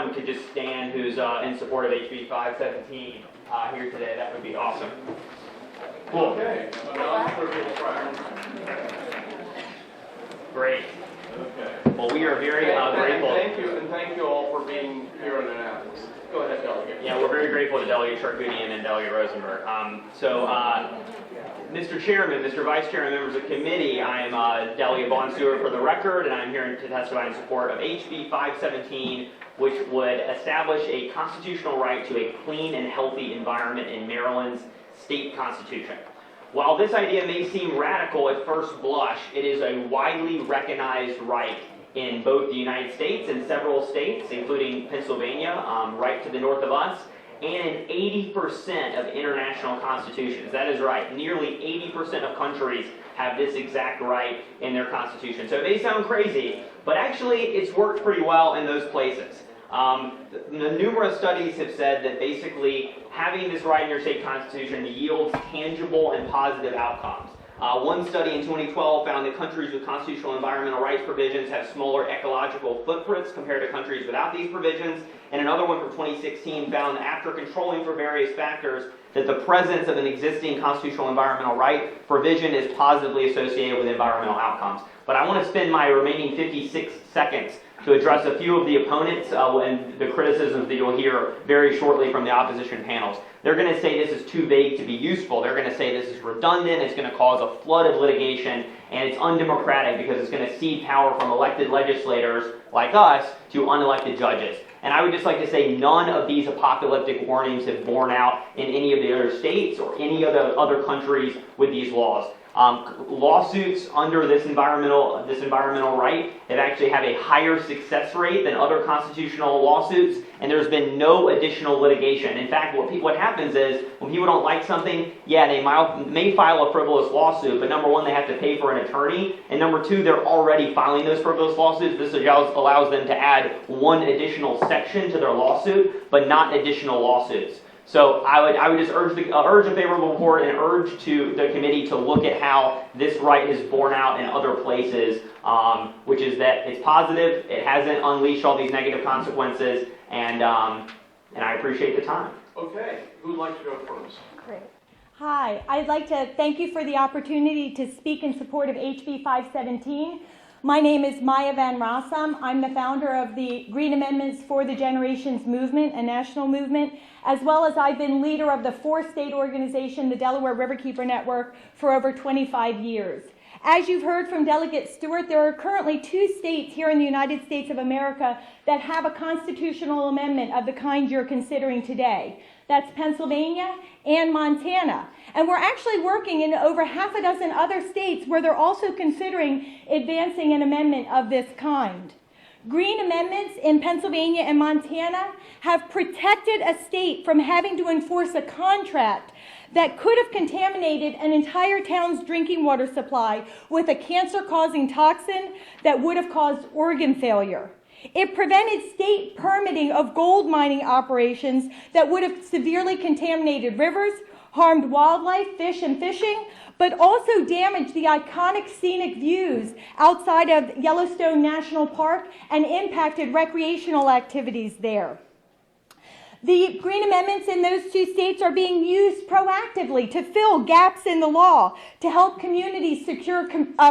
everyone could just stand who's in support of HB 517 here today, that would be awesome. Cool. Okay. Great. Okay. Well, we are very grateful. Thank you all for being here in Annapolis. Go ahead, Delegate. Yeah, we're very grateful to Delegate Charcoonian and Delegate Rosenberg. Mr. Chairman, Mr. Vice Chair, and members of the committee, I am Delegate Vaughn Stewart for the record, and I'm here to testify in support of HB 517, which would establish a constitutional right to a clean and healthy environment in Maryland's state constitution. While this idea may seem radical at first blush, it is a widely recognized right in both the United States and several states, including Pennsylvania, right to the north of us, and in 80% of international constitutions. That is right. Nearly 80% of countries have this exact right in their constitution. So it may sound crazy, but actually it's worked pretty well in those places. The numerous studies have said that basically having this right in your state constitution yields tangible and positive outcomes. One study in 2012 found that countries with constitutional environmental rights provisions have smaller ecological footprints compared to countries without these provisions. And another one from 2016 found that after controlling for various factors, that the presence of an existing constitutional environmental right provision is positively associated with environmental outcomes. But I want to spend my remaining 56 seconds to address a few of the opponents and the criticisms that you'll hear very shortly from the opposition panels. They're going to say this is too vague to be useful. They're going to say this is redundant, it's going to cause a flood of litigation, and it's undemocratic because it's going to cede power from elected legislators like us to unelected judges. And I would just like to say none of these apocalyptic warnings have borne out in any of the other states or any of the other countries with these laws. Lawsuits under this environmental right have actually had a higher success rate than other constitutional lawsuits, and there's been no additional litigation. In fact, what happens is when people don't like something, yeah, they may file a frivolous lawsuit, but number one, they have to pay for an attorney, and number two, they're already filing those frivolous lawsuits. This allows them to add one additional section to their lawsuit, but not additional lawsuits. So I would just urge a favorable report and urge to the committee to look at how this right is borne out in other places, which is that it's positive, it hasn't unleashed all these negative consequences, and I appreciate the time. Okay, who'd like to go first? Great. Hi, I'd like to thank you for the opportunity to speak in support of HB 517. My name is Maya Van Rossum. I'm the founder of the Green Amendments for the Generations movement, a national movement, as well as I've been leader of the four-state organization, the Delaware Riverkeeper Network, for over 25 years. As you've heard from Delegate Stewart, there are currently 2 states here in the United States of America that have a constitutional amendment of the kind you're considering today. That's Pennsylvania and Montana. And we're actually working in over half a dozen other states where they're also considering advancing an amendment of this kind. Green amendments in Pennsylvania and Montana have protected a state from having to enforce a contract that could have contaminated an entire town's drinking water supply with a cancer-causing toxin that would have caused organ failure. It prevented state permitting of gold mining operations that would have severely contaminated rivers, harmed wildlife, fish, and fishing, but also damaged the iconic scenic views outside of Yellowstone National Park and impacted recreational activities there. The green amendments in those 2 states are being used proactively to fill gaps in the law to help communities secure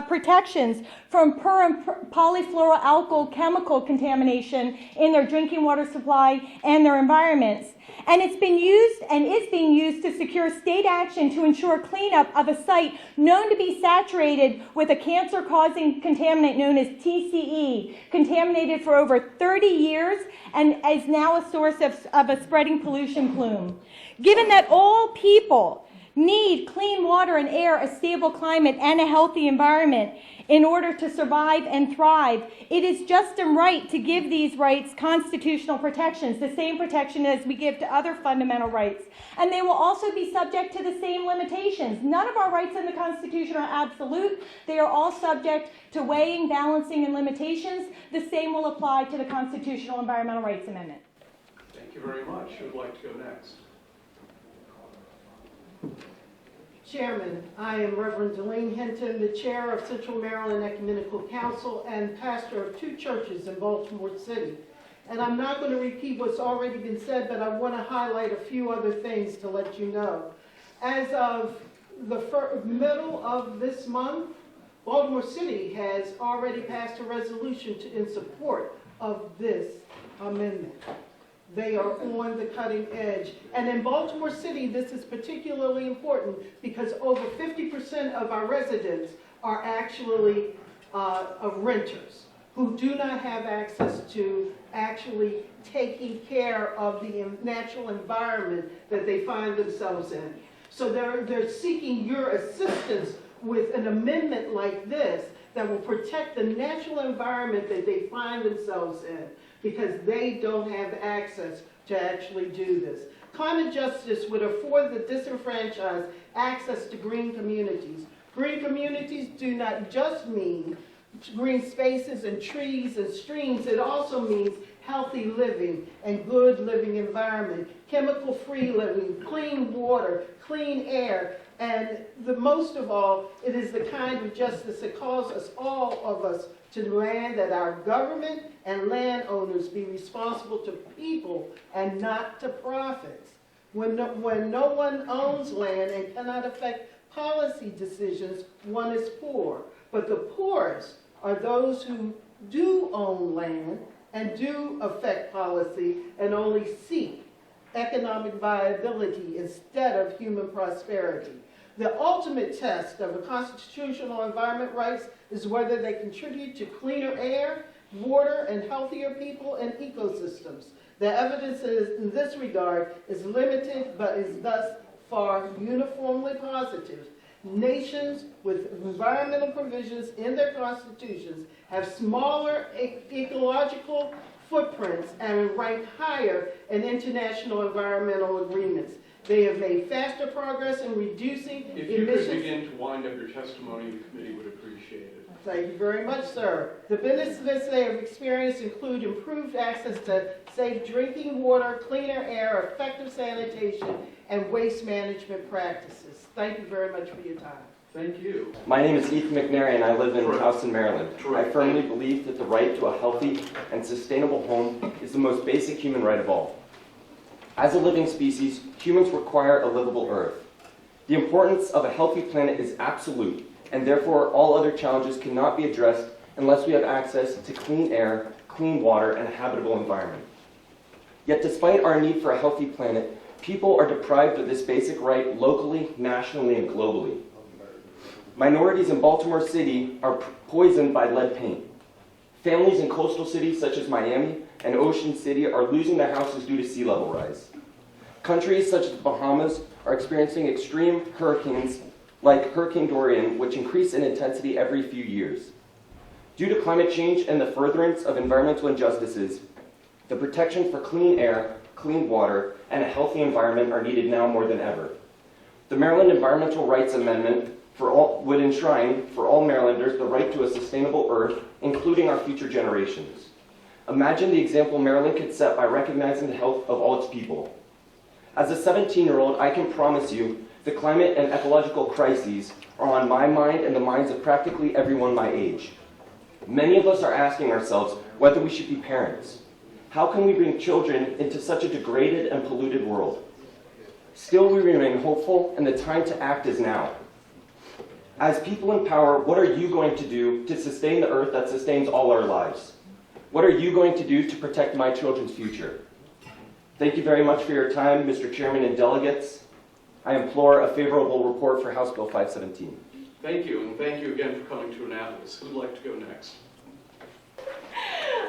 protections from per and polyfluoroalkyl chemical contamination in their drinking water supply and their environments. And it's been used and is being used to secure state action to ensure cleanup of a site known to be saturated with a cancer-causing contaminant known as TCE, contaminated for over 30 years and is now a source of a spreading pollution plume. Given that all people need clean water and air, a stable climate, and a healthy environment in order to survive and thrive, it is just and right to give these rights constitutional protections, the same protection as we give to other fundamental rights. And they will also be subject to the same limitations. None of our rights in the Constitution are absolute. They are all subject to weighing, balancing, and limitations. The same will apply to the Constitutional Environmental Rights Amendment. Thank you very much. Who would like to go next? Chairman, I am Reverend Dellyne Hinton, the chair of Central Maryland Ecumenical Council and pastor of 2 churches in Baltimore City. And I'm not going to repeat what's already been said, but I want to highlight a few other things to let you know. As of the middle of this month, Baltimore City has already passed a resolution in support of this amendment. They are on the cutting edge. And in Baltimore City, this is particularly important because over 50% of our residents are actually renters who do not have access to actually taking care of the natural environment that they find themselves in. So they're seeking your assistance with an amendment like this that will protect the natural environment that they find themselves in because they don't have access to actually do this. Climate justice would afford the disenfranchised access to green communities. Green communities do not just mean green spaces and trees and streams. It also means healthy living and good living environment, chemical-free living, clean water, clean air, and most of all, it is the kind of justice that calls us, all of us, to demand that our government and landowners be responsible to people and not to profits. When no one owns land and cannot affect policy decisions, one is poor. But the poorest are those who do own land and do affect policy and only seek economic viability instead of human prosperity. The ultimate test of a constitutional environment rights is whether they contribute to cleaner air, water, and healthier people and ecosystems. The evidence in this regard is limited, but is thus far uniformly positive. Nations with environmental provisions in their constitutions have smaller ecological footprints and rank higher in international environmental agreements. They have made faster progress in reducing emissions. If you could begin to wind up your testimony, the committee would appreciate it. Thank you very much, sir. The benefits they have experienced include improved access to safe drinking water, cleaner air, effective sanitation, and waste management practices. Thank you very much for your time. Thank you. My name is Ethan McNary and I live in Houston, Maryland. Correct. I firmly believe that the right to a healthy and sustainable home is the most basic human right of all. As a living species, humans require a livable earth. The importance of a healthy planet is absolute, and therefore all other challenges cannot be addressed unless we have access to clean air, clean water, and a habitable environment. Yet despite our need for a healthy planet, people are deprived of this basic right locally, nationally, and globally. Minorities in Baltimore City are poisoned by lead paint. Families in coastal cities such as Miami and Ocean City are losing their houses due to sea level rise. Countries such as the Bahamas are experiencing extreme hurricanes like Hurricane Dorian, which increase in intensity every few years. Due to climate change and the furtherance of environmental injustices, the protection for clean air, clean water, and a healthy environment are needed now more than ever. The Maryland Environmental Rights Amendment would enshrine for all Marylanders the right to a sustainable earth, including our future generations. Imagine the example Maryland could set by recognizing the health of all its people. As a 17-year-old, I can promise you the climate and ecological crises are on my mind and the minds of practically everyone my age. Many of us are asking ourselves whether we should be parents. How can we bring children into such a degraded and polluted world? Still, we remain hopeful, and the time to act is now. As people in power, what are you going to do to sustain the earth that sustains all our lives? What are you going to do to protect my children's future? Thank you very much for your time, Mr. Chairman and delegates. I implore a favorable report for House Bill 517. Thank you, and thank you again for coming to Annapolis. Who'd like to go next?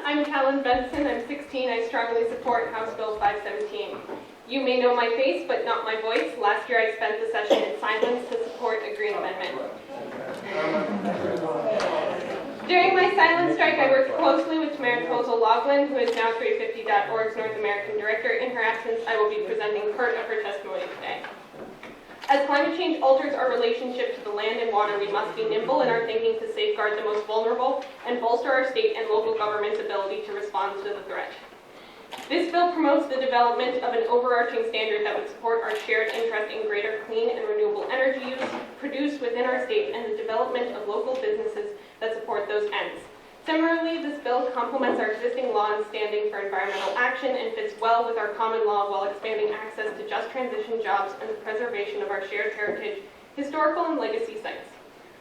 I'm Helen Benson. I'm 16. I strongly support House Bill 517. You may know my face, but not my voice. Last year I spent the session in silence to support a Green Amendment. During my silent strike, I worked closely with Tamara Loughlin, who is now 350.org's North American Director. In her absence, I will be presenting part of her testimony today. As climate change alters our relationship to the land and water, we must be nimble in our thinking to safeguard the most vulnerable and bolster our state and local government's ability to respond to the threat. This bill promotes the development of an overarching standard that would support our shared interest in greater clean and renewable energy use produced within our state and the development of local businesses that support those ends. Similarly, this bill complements our existing law and standing for environmental action and fits well with our common law while expanding access to just transition jobs and the preservation of our shared heritage, historical and legacy sites.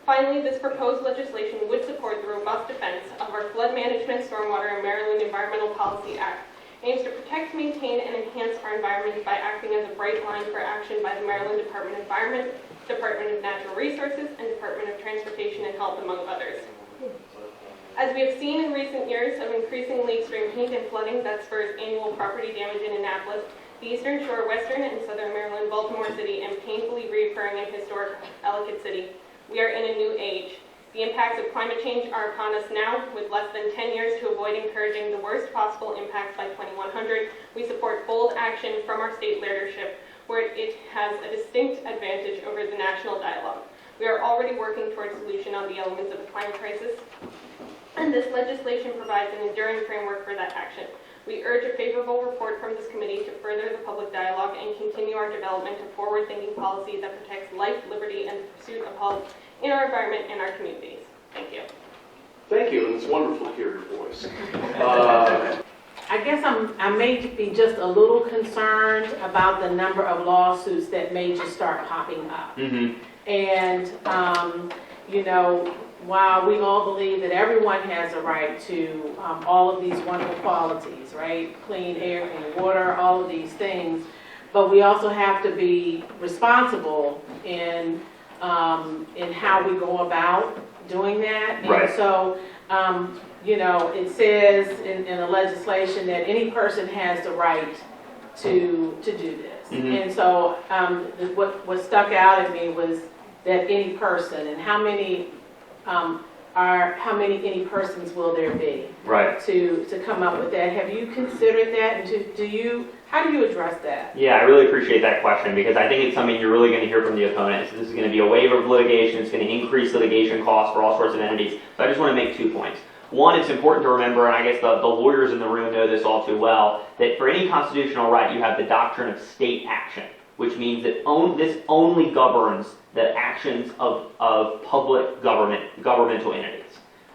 Finally, this proposed legislation would support the robust defense of our Flood Management, Stormwater, and Maryland Environmental Policy Act, aims to protect, maintain, and enhance our environment by acting as a bright line for action by the Maryland Department of Environment, Department of Natural Resources, and Department of Transportation and Health, among others. As we have seen in recent years of increasingly extreme heat and flooding that spurs annual property damage in Annapolis, the Eastern Shore, Western and Southern Maryland, Baltimore City, and painfully reoccurring in historic Ellicott City, we are in a new age. The impacts of climate change are upon us now. With less than 10 years to avoid encouraging the worst possible impacts by 2100, we support bold action from our state leadership, where it has a distinct advantage over the national dialogue. We are already working towards solution on the elements of the climate crisis, and this legislation provides an enduring framework for that action. We urge a favorable report from this committee to further the public dialogue and continue our development of forward-thinking policy that protects life, liberty, and the pursuit of health in our environment and our communities. Thank you. Thank you, and it's wonderful to hear your voice. I guess I may be just a little concerned about the number of lawsuits that may just start popping up. And, you know, while we all believe that everyone has a right to all of these wonderful qualities, right? Clean air, clean water, all of these things, but we also have to be responsible in how we go about doing that. Right. And so, you know, it says in the legislation that any person has the right to do this. And so what stuck out at me was that any person, and how many any persons will there be? Right. To come up with that. Have you considered that? And how do you address that? Yeah, I really appreciate that question because I think it's something you're really going to hear from the opponents. This is going to be a wave of litigation. It's going to increase litigation costs for all sorts of entities. So I just want to make 2 points. One, it's important to remember, and I guess the lawyers in the room know this all too well, that for any constitutional right, you have the doctrine of state action, which means that this only governs the actions of public governmental entities.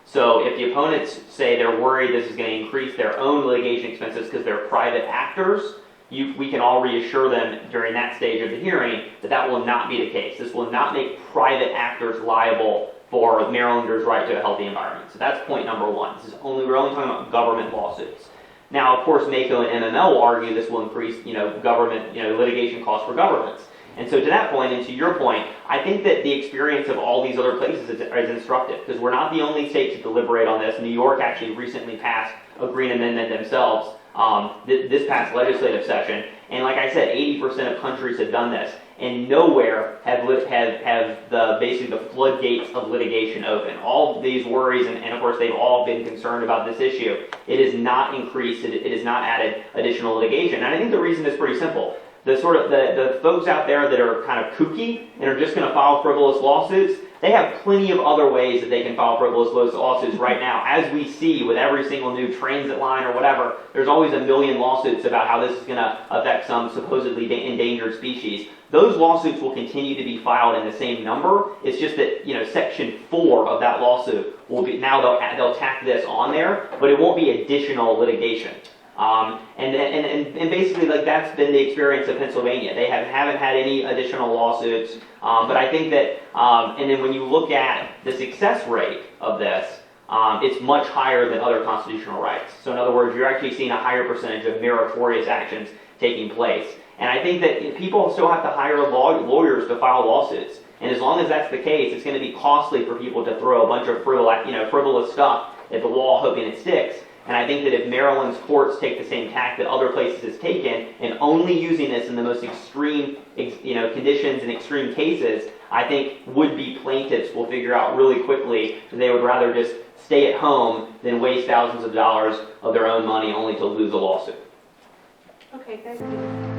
So if the opponents say they're worried this is going to increase their own litigation expenses because they're private actors, we can all reassure them during that stage of the hearing that that will not be the case. This will not make private actors liable for Marylanders' right to a healthy environment. So that's point number one. We're only talking about government lawsuits. Now, of course, NACO and MML will argue this will increase, government, litigation costs for governments. And so to that point, and to your point, I think that the experience of all these other places is instructive, because we're not the only state to deliberate on this. New York actually recently passed a green amendment themselves this past legislative session. And like I said, 80% of countries have done this. And nowhere have basically the floodgates of litigation open. All these worries, and of course they've all been concerned about this issue. It has not increased, it has not added additional litigation. And I think the reason is pretty simple. The folks out there that are kind of kooky and are just going to file frivolous lawsuits, they have plenty of other ways that they can file frivolous lawsuits right now. As we see with every single new transit line or whatever, there's always a million lawsuits about how this is going to affect some supposedly endangered species. Those lawsuits will continue to be filed in the same number. It's just that Section 4 of that lawsuit will be now they'll tack this on there, but it won't be additional litigation. And basically, like, that's been the experience of Pennsylvania. They haven't had any additional lawsuits. But I think that, and then when you look at the success rate of this, it's much higher than other constitutional rights. So in other words, you're actually seeing a higher percentage of meritorious actions taking place. And I think that people still have to hire lawyers to file lawsuits. And as long as that's the case, it's going to be costly for people to throw a bunch of frivolous stuff at the wall hoping it sticks. And I think that if Maryland's courts take the same tack that other places has taken, and only using this in the most extreme conditions and extreme cases, I think would-be plaintiffs will figure out really quickly that they would rather just stay at home than waste thousands of dollars of their own money only to lose a lawsuit. Okay, thank you.